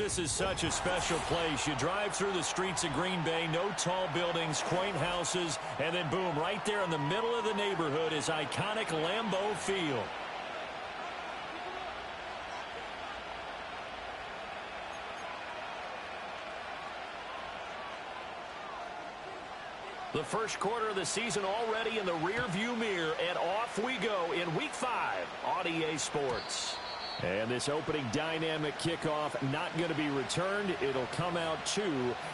This is such a special place. You drive through the streets of Green Bay, no tall buildings, quaint houses, and then boom, right there in the middle of the neighborhood is iconic Lambeau Field. The first quarter of the season already in the rearview mirror, and off we go in Week 5 on EA Sports. And this opening dynamic kickoff not going to be returned. It'll come out to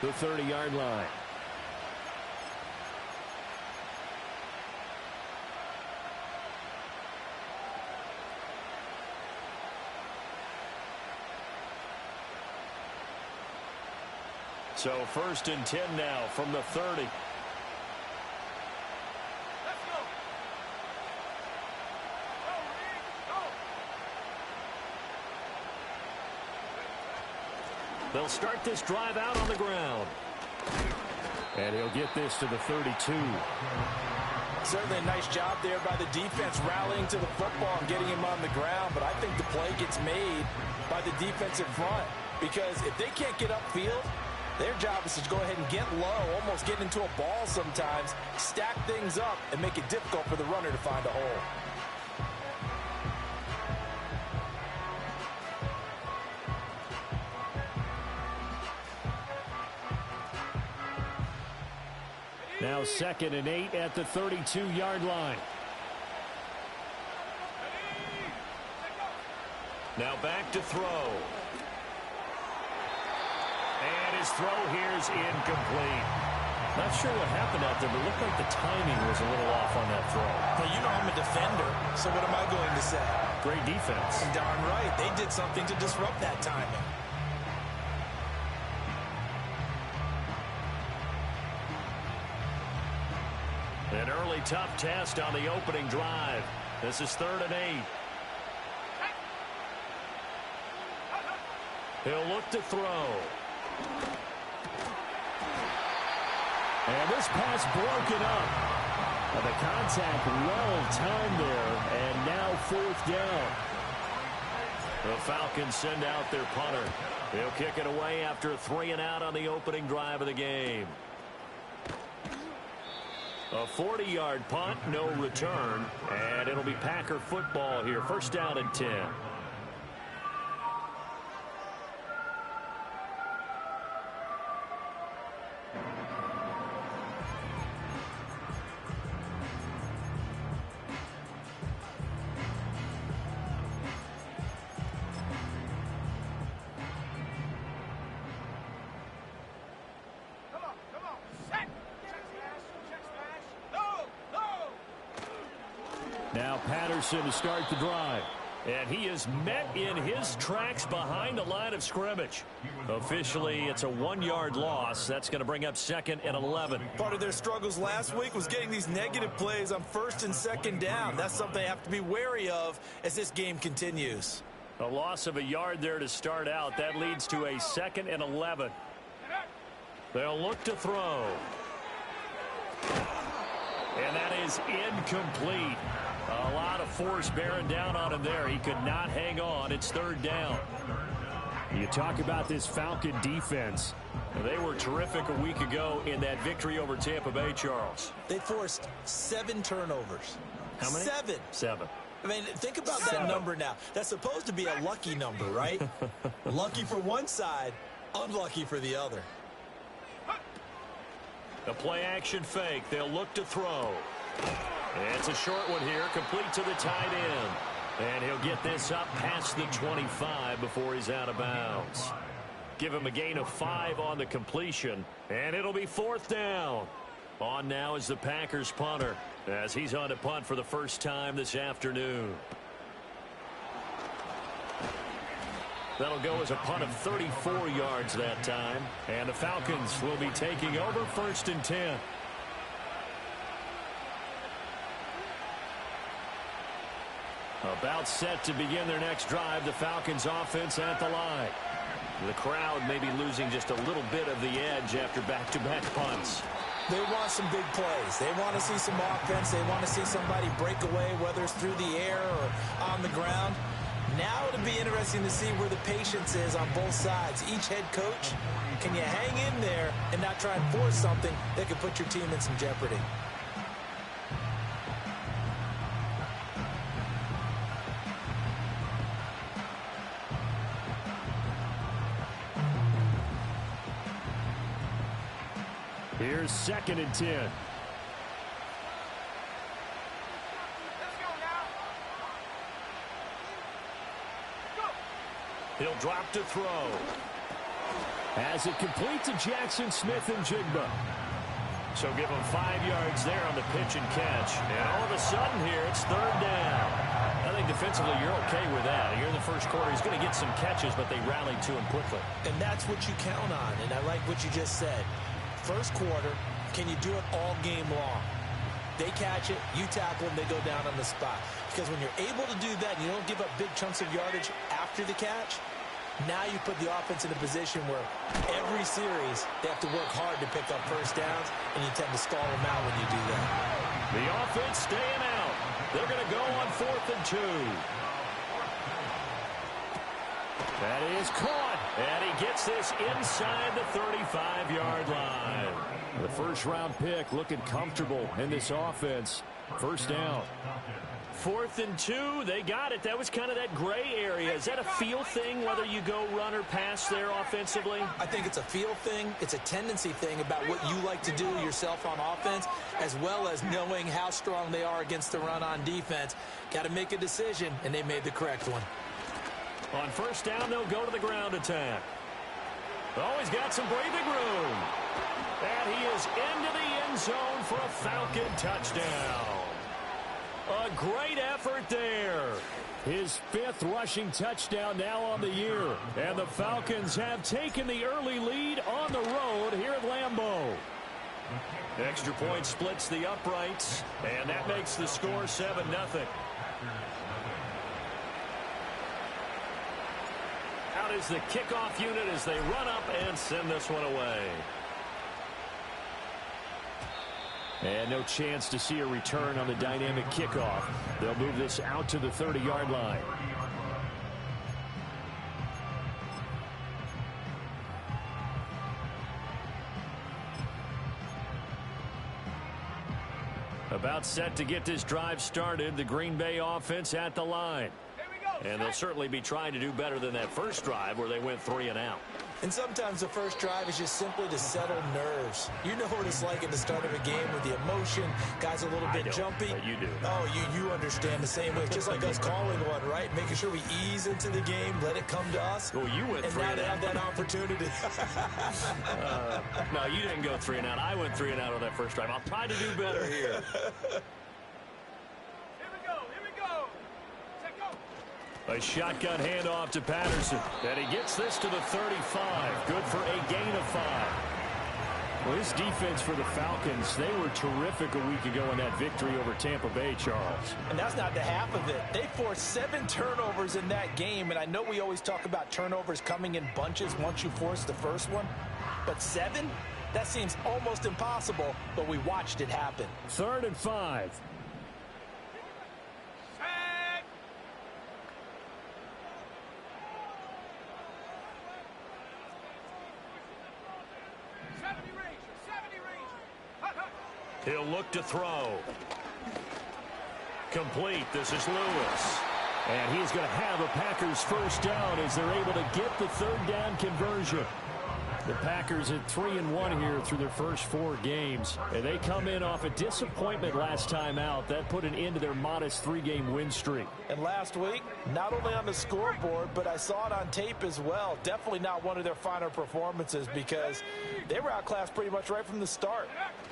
the 30-yard line. So 1st and 10 now from the 30. They'll start this drive out on the ground. And he'll get this to the 32. Certainly a nice job there by the defense rallying to the football and getting him on the ground. But I think the play gets made by the defensive front. Because if they can't get upfield, their job is to go ahead and get low, almost get into a ball sometimes, stack things up, and make it difficult for the runner to find a hole. Now 2nd and 8 at the 32-yard line. Now back to throw. And his throw here is incomplete. Not sure what happened out there, but it looked like the timing was a little off on that throw. Well, you know I'm a defender, so what am I going to say? Great defense. Darn right. They did something to disrupt that timing. An early tough test on the opening drive. This is 3rd and 8. He'll look to throw. And this pass broken up. And the contact well timed there. And now 4th down. The Falcons send out their punter. He'll kick it away after a 3 and out on the opening drive of the game. A 40-yard punt, no return, and it'll be Packer football here. 1st down and 10. Now Patterson to start the drive. And he is met in his tracks behind the line of scrimmage. Officially, it's a 1-yard loss. That's going to bring up 2nd and 11. Part of their struggles last week was getting these negative plays on 1st and 2nd down. That's something they have to be wary of as this game continues. A loss of a yard there to start out. That leads to a 2nd and 11. They'll look to throw. And that is incomplete. A lot of force bearing down on him there. He could not hang on. It's 3rd down. You talk about this Falcon defense. They were terrific a week ago in that victory over Tampa Bay, Charles. They forced 7 turnovers. How many? 7. 7. I mean, think about that number now. That's supposed to be a lucky number, right? Lucky for one side, unlucky for the other. The play-action fake. They'll look to throw. It's a short one here, complete to the tight end. And he'll get this up past the 25 before he's out of bounds. Give him a gain of 5 on the completion, and it'll be 4th down. On now is the Packers punter, as he's on to punt for the first time this afternoon. That'll go as a punt of 34 yards that time. And the Falcons will be taking over 1st and 10. About set to begin their next drive, the Falcons offense at the line. The crowd may be losing just a little bit of the edge after back-to-back punts. They want some big plays. They want to see some offense. They want to see somebody break away, whether it's through the air or on the ground. Now it'll be interesting to see where the patience is on both sides. Each head coach, can you hang in there and not try and force something that could put your team in some jeopardy? Here's 2nd and 10. He'll drop to throw. As it complete to Jackson Smith-Njigba. So give him 5 yards there on the pitch and catch. And all of a sudden here, it's 3rd down. I think defensively you're okay with that. Here in the first quarter, he's going to get some catches, but they rallied to him quickly. And that's what you count on, and I like what you just said. First quarter, can you do it all game long? They catch it, you tackle them, they go down on the spot. Because when you're able to do that, and you don't give up big chunks of yardage after the catch, now you put the offense in a position where every series they have to work hard to pick up first downs, and you tend to stall them out when you do that. The offense staying out. They're going to go on 4th and 2. That is caught, and he gets this inside the 35-yard line. The first-round pick looking comfortable in this offense. First down. 4th and 2, they got it. That was kind of that gray area. Is that a feel thing, whether you go run or pass there offensively? I think it's a feel thing. It's a tendency thing about what you like to do yourself on offense, as well as knowing how strong they are against the run on defense. Got to make a decision, and they made the correct one. On first down, they'll go to the ground attack. Oh, he's got some breathing room. And he is into the end zone for a Falcon touchdown. A great effort there. His 5th rushing touchdown now on the year. And the Falcons have taken the early lead on the road here at Lambeau. Extra point splits the uprights, and that makes the score 7-0. Out is the kickoff unit as they run up and send this one away. And no chance to see a return on the dynamic kickoff. They'll move this out to the 30-yard line. About set to get this drive started. The Green Bay offense at the line. And they'll certainly be trying to do better than that first drive where they went 3 and out. And sometimes the first drive is just simply to settle nerves. You know what it's like at the start of a game with the emotion. Guys a little bit jumpy. You do. Oh, you understand the same way. Just like us calling one, right? Making sure we ease into the game, let it come to us. Well, you went 3 and out. And now they have that opportunity. No, you didn't go 3 and out. I went 3 and out on that first drive. I'll try to do better here. A shotgun handoff to Patterson. And he gets this to the 35. Good for a gain of 5. Well, this defense for the Falcons, they were terrific a week ago in that victory over Tampa Bay, Charles. And that's not the half of it. They forced 7 turnovers in that game. And I know we always talk about turnovers coming in bunches once you force the first one. But 7? That seems almost impossible, but we watched it happen. 3rd and 5. He'll look to throw. Complete. This is Lewis. And he's going to have a Packers first down as they're able to get the 3rd down conversion. The Packers at 3-1 here through their first 4 games. And they come in off a disappointment last time out. That put an end to their modest 3-game win streak. And last week, not only on the scoreboard, but I saw it on tape as well. Definitely not one of their finer performances because they were outclassed pretty much right from the start.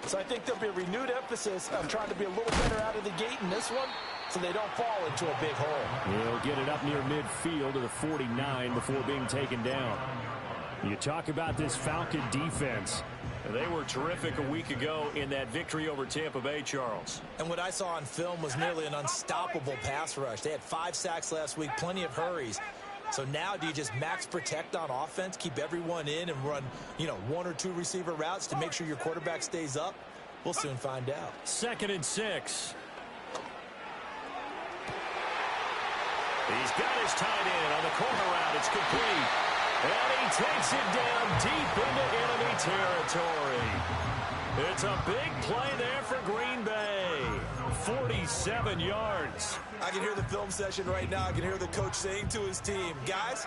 So I think there'll be a renewed emphasis on trying to be a little better out of the gate in this one so they don't fall into a big hole. He'll get it up near midfield to the 49 before being taken down. You talk about this Falcon defense. They were terrific a week ago in that victory over Tampa Bay, Charles. And what I saw on film was nearly an unstoppable pass rush. They had 5 sacks last week, plenty of hurries. So now do you just max protect on offense, keep everyone in and run, 1 or 2 receiver routes to make sure your quarterback stays up? We'll soon find out. 2nd and 6. He's got his tight end on the corner route. It's complete. And he takes it down deep into enemy territory. It's a big play there for Green Bay. 47 yards. I can hear the film session right now. I can hear the coach saying to his team, guys,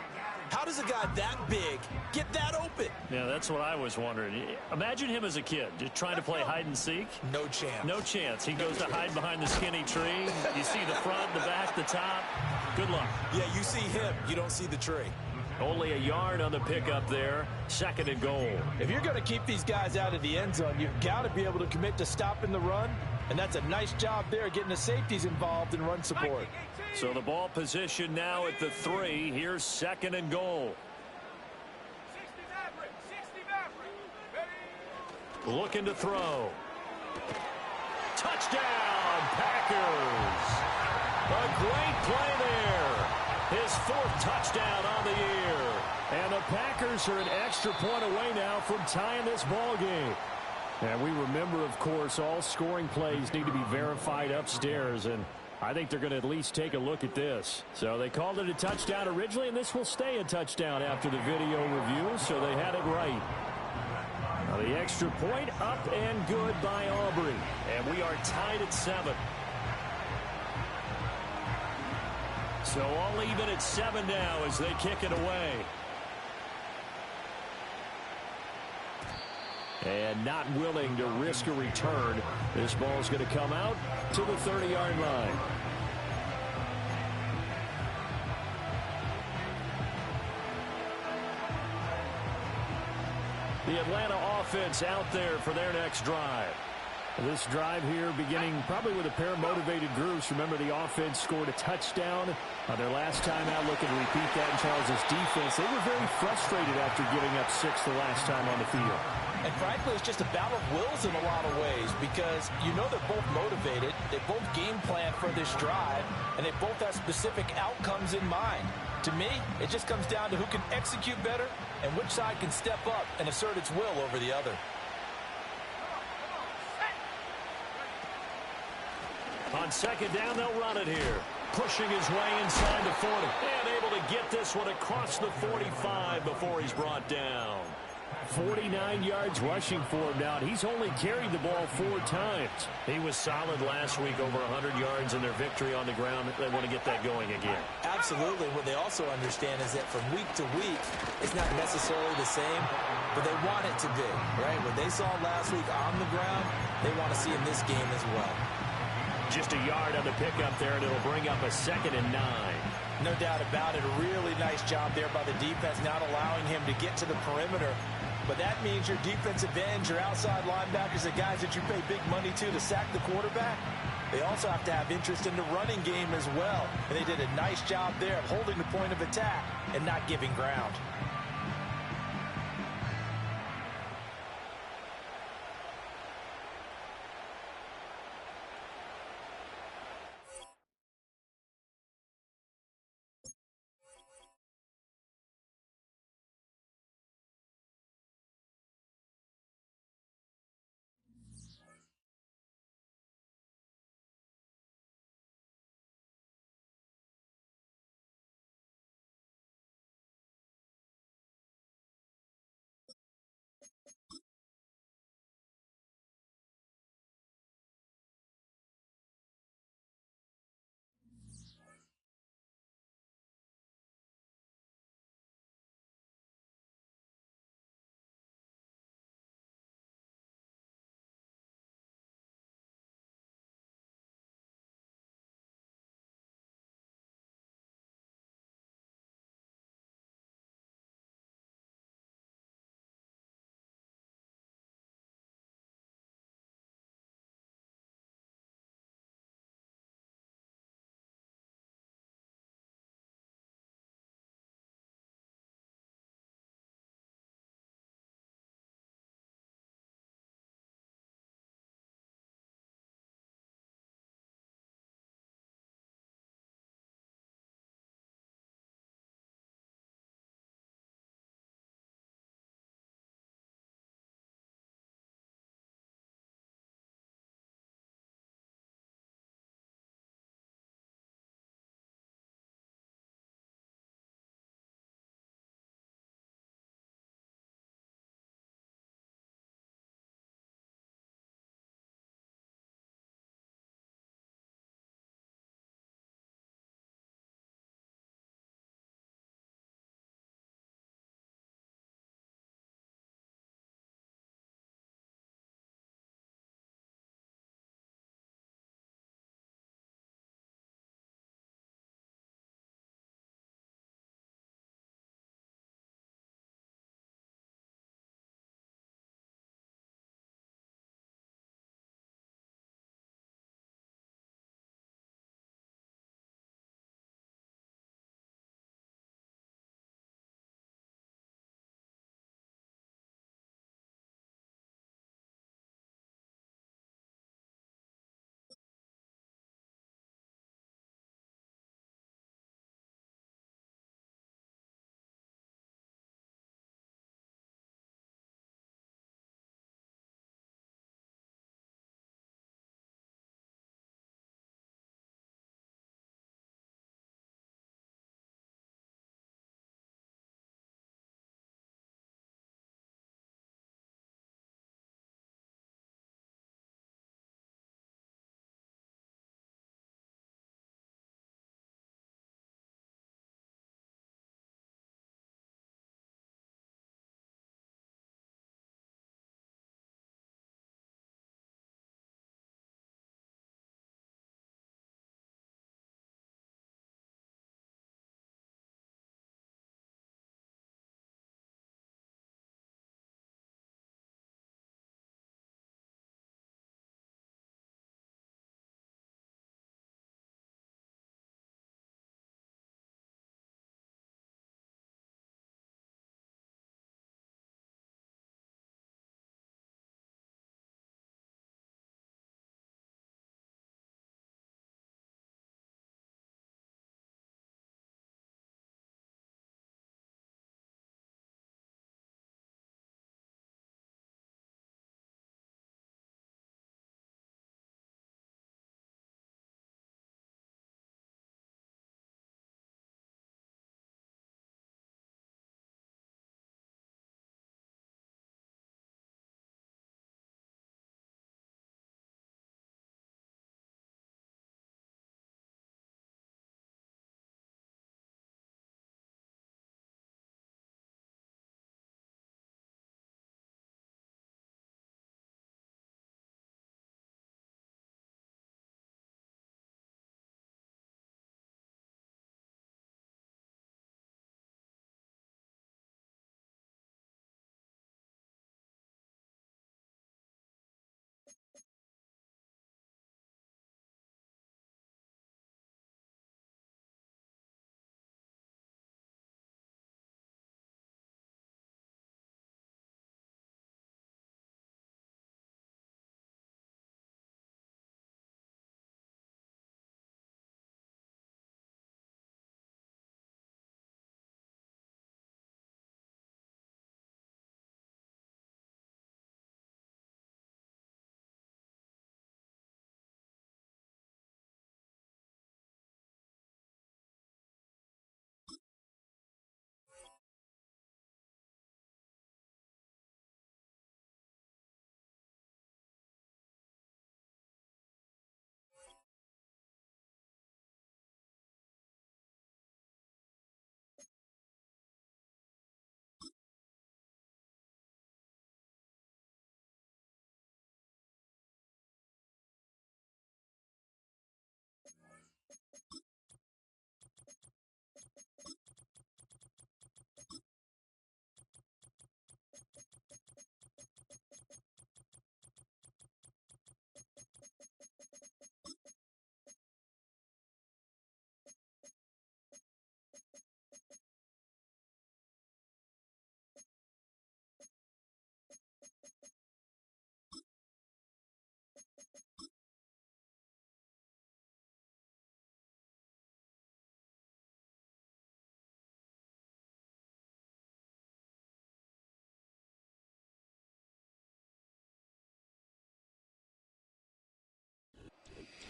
how does a guy that big get that open? Yeah, that's what I was wondering. Imagine him as a kid, just trying to play hide and seek. No chance. No chance. He goes to hide behind the skinny tree. You see the front, the back, the top. Good luck. Yeah, you see him. You don't see the tree. Only a yard on the pickup there. 2nd and goal. If you're going to keep these guys out of the end zone, you've got to be able to commit to stopping the run. And that's a nice job there, getting the safeties involved in run support. So the ball position now at the 3. Here's 2nd and goal. Looking to throw. Touchdown, Packers. A great play there. His 4th touchdown on the year. And the Packers are an extra point away now from tying this ball game. And we remember, of course, all scoring plays need to be verified upstairs, and I think they're going to at least take a look at this. So they called it a touchdown originally, and this will stay a touchdown after the video review, so they had it right. Now the extra point up and good by Aubrey. And we are tied at 7. So all even at 7 now as they kick it away. And not willing to risk a return. This ball's going to come out to the 30-yard line. The Atlanta offense out there for their next drive. This drive here beginning probably with a pair of motivated groups. Remember, the offense scored a touchdown on their last time out. Looking to repeat that in Charles' defense. They were very frustrated after giving up 6 the last time on the field. And frankly, it's just a battle of wills in a lot of ways because you know they're both motivated. They both game plan for this drive, and they both have specific outcomes in mind. To me, it just comes down to who can execute better and which side can step up and assert its will over the other. On 2nd down, they'll run it here. Pushing his way inside the 40. And able to get this one across the 45 before he's brought down. 49 yards rushing for him now. He's only carried the ball 4 times. He was solid last week, over 100 yards in their victory on the ground. They want to get that going again. Absolutely. What they also understand is that from week to week, it's not necessarily the same, but they want it to be, right? What they saw last week on the ground, they want to see in this game as well. Just a yard on the pickup there, and it'll bring up a 2nd and 9. No doubt about it. A really nice job there by the defense, not allowing him to get to the perimeter. But that means your defensive ends, your outside linebackers, the guys that you pay big money to sack the quarterback, they also have to have interest in the running game as well. And they did a nice job there of holding the point of attack and not giving ground.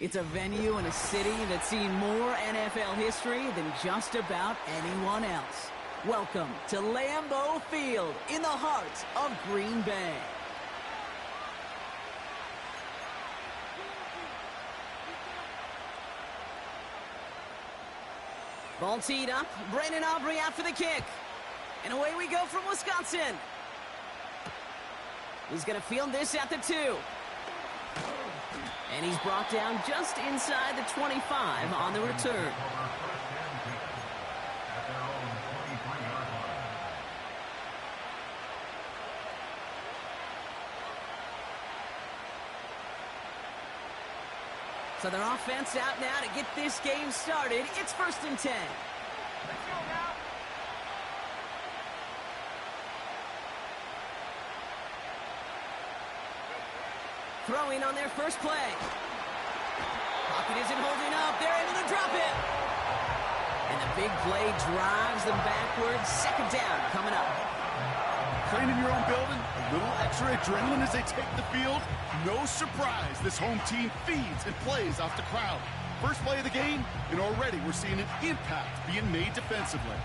It's a venue and a city that's seen more NFL history than just about anyone else. Welcome to Lambeau Field in the heart of Green Bay. Ball teed up. Brandon Aubrey out for the kick. And away we go from Wisconsin. He's going to field this at the 2. And he's brought down just inside the 25 on the return. So their offense out now to get this game started. It's 1st and 10. Let's go now. Throwing on their first play. Pocket isn't holding up. They're able to drop it. And the big play drives them backwards. 2nd down coming up. Playing in your own building, a little extra adrenaline as they take the field. No surprise, this home team feeds and plays off the crowd. First play of the game, and already we're seeing an impact being made defensively.